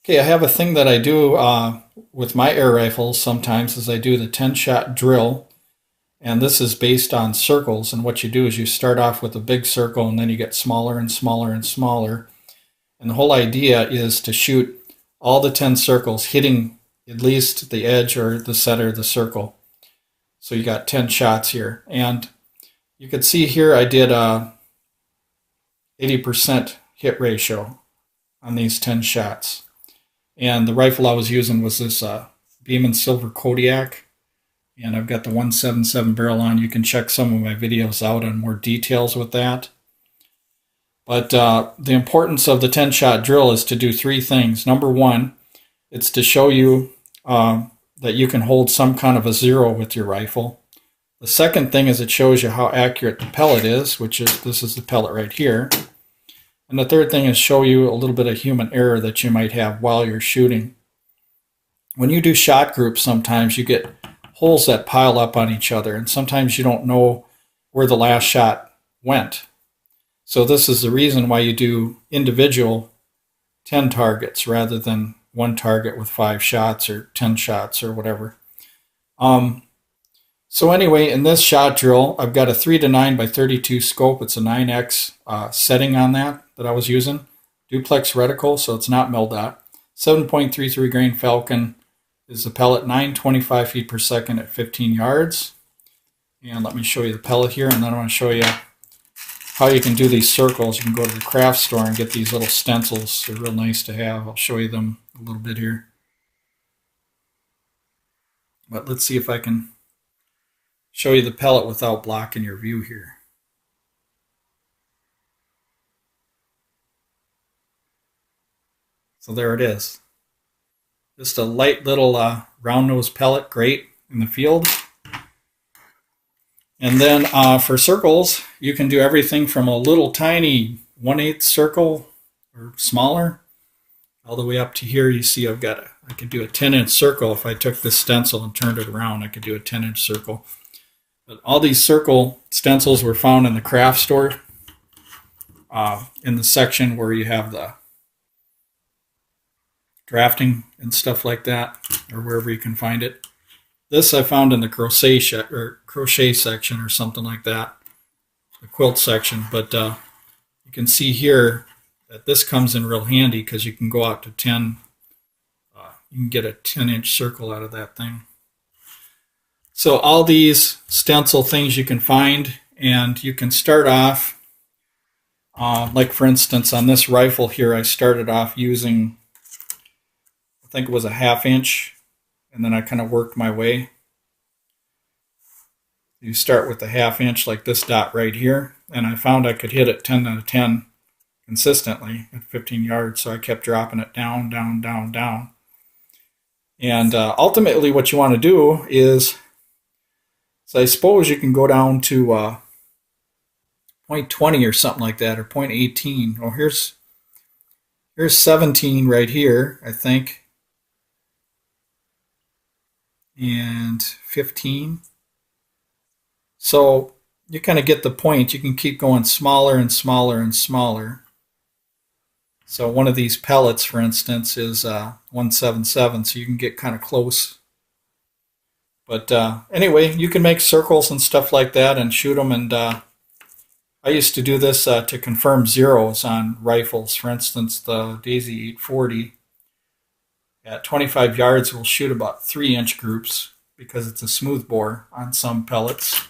Okay, I have a thing that I do with my air rifles sometimes is I do the 10-shot drill, and this is based on circles. And what you do is you start off with a big circle, and then you get smaller and smaller and smaller. And the whole idea is to shoot all the 10 circles, hitting at least the edge or the center of the circle. So you got 10 shots here. And you can see here I did a 80% hit ratio on these 10 shots. And the rifle I was using was this Beam and Silver Kodiak. And I've got the 177 barrel on. You can check some of my videos out on more details with that. But the importance of the 10-shot drill is to do three things. Number one, it's to show you that you can hold some kind of a zero with your rifle. The second thing is it shows you how accurate the pellet is, which is this is the pellet right here. And the third thing is show you a little bit of human error that you might have while you're shooting. When you do shot groups, sometimes you get holes that pile up on each other, and sometimes you don't know where the last shot went. So this is the reason why you do individual 10 targets rather than one target with 5 shots or 10 shots or whatever. So anyway, in this shot drill, I've got a 3-9 by 32 scope. It's a 9x setting on that I was using. Duplex reticle, so it's not mil-dot. 7.33 grain Falcon is the pellet, 925 feet per second at 15 yards. And let me show you the pellet here, and then I want to show you how you can do these circles. You can go to the craft store and get these little stencils. They're real nice to have. I'll show you them a little bit here. But let's see if I can show you the pellet without blocking your view here. So there it is. Just a light little round nose pellet, great in the field. And then for circles, you can do everything from a little tiny 1/8 circle or smaller, all the way up to here. You see I could do a 10-inch circle. If I took this stencil and turned it around, I could do a 10-inch circle. But all these circle stencils were found in the craft store, in the section where you have the drafting and stuff like that, or wherever you can find it. This I found in the crochet section or something like that, the quilt section. But you can see here that this comes in real handy because you can go out to 10. You can get a 10-inch circle out of that thing. So all these stencil things you can find, and you can start off, like for instance on this rifle here, I started off using, I think it was a 1/2 inch, and then I kind of worked my way. You start with the 1/2 inch like this dot right here, and I found I could hit it 10 out of 10 consistently at 15 yards, so I kept dropping it down, down, down, down. And ultimately what you want to do is, so I suppose you can go down to 0.20 or something like that, or 0.18. Oh, here's 17 right here, I think, and 15. So you kind of get the point. You can keep going smaller and smaller and smaller. So one of these pellets, for instance, is 177, so you can get kind of close. But anyway, you can make circles and stuff like that and shoot them. And I used to do this to confirm zeros on rifles. For instance, the Daisy 840 at 25 yards will shoot about 3-inch groups because it's a smooth bore on some pellets.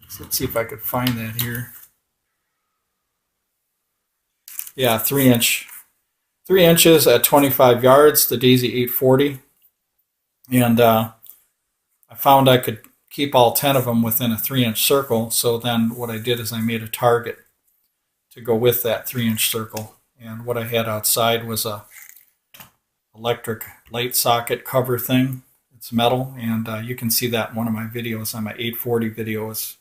So let's see if I could find that here. Yeah, 3-inch. 3 inches at 25 yards, the Daisy 840. And I found I could keep all 10 of them within a 3-inch circle. So then what I did is I made a target to go with that 3-inch circle. And what I had outside was a electric light socket cover thing. It's metal, and you can see that in one of my videos on my 840 videos.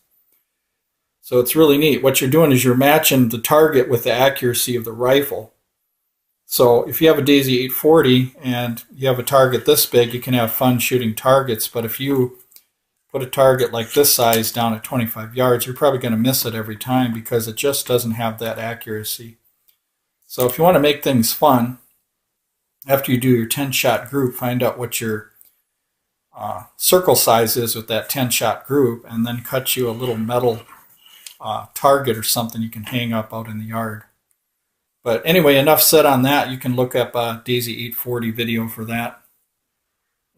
So it's really neat. What you're doing is you're matching the target with the accuracy of the rifle. So if you have a Daisy 840 and you have a target this big, you can have fun shooting targets. But if you put a target like this size down at 25 yards, you're probably going to miss it every time because it just doesn't have that accuracy. So if you want to make things fun, after you do your 10-shot group, find out what your circle size is with that 10-shot group, and then cut you a little metal target or something you can hang up out in the yard. But anyway, enough said on that. You can look up Daisy 840 video for that.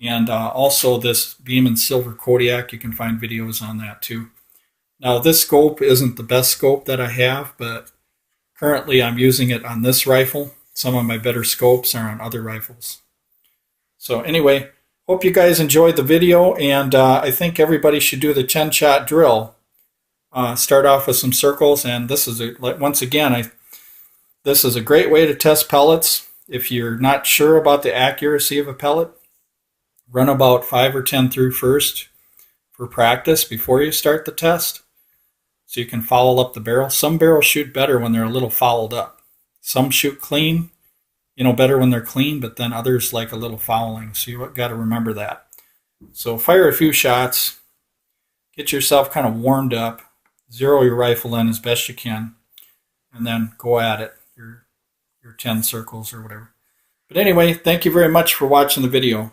And also this Beam & Silver Kodiak, you can find videos on that too. Now this scope isn't the best scope that I have, but currently I'm using it on this rifle. Some of my better scopes are on other rifles. So anyway, hope you guys enjoyed the video, and I think everybody should do the 10-shot drill. Start off with some circles, and this is once again, this is a great way to test pellets. If you're not sure about the accuracy of a pellet, run about 5 or 10 through first for practice before you start the test, so you can foul up the barrel. Some barrels shoot better when they're a little fouled up. Some shoot clean, better when they're clean, but then others like a little fouling. So you got to remember that. So fire a few shots, get yourself kind of warmed up, zero your rifle in as best you can, and then go at it, your 10 circles or whatever. But anyway, thank you very much for watching the video.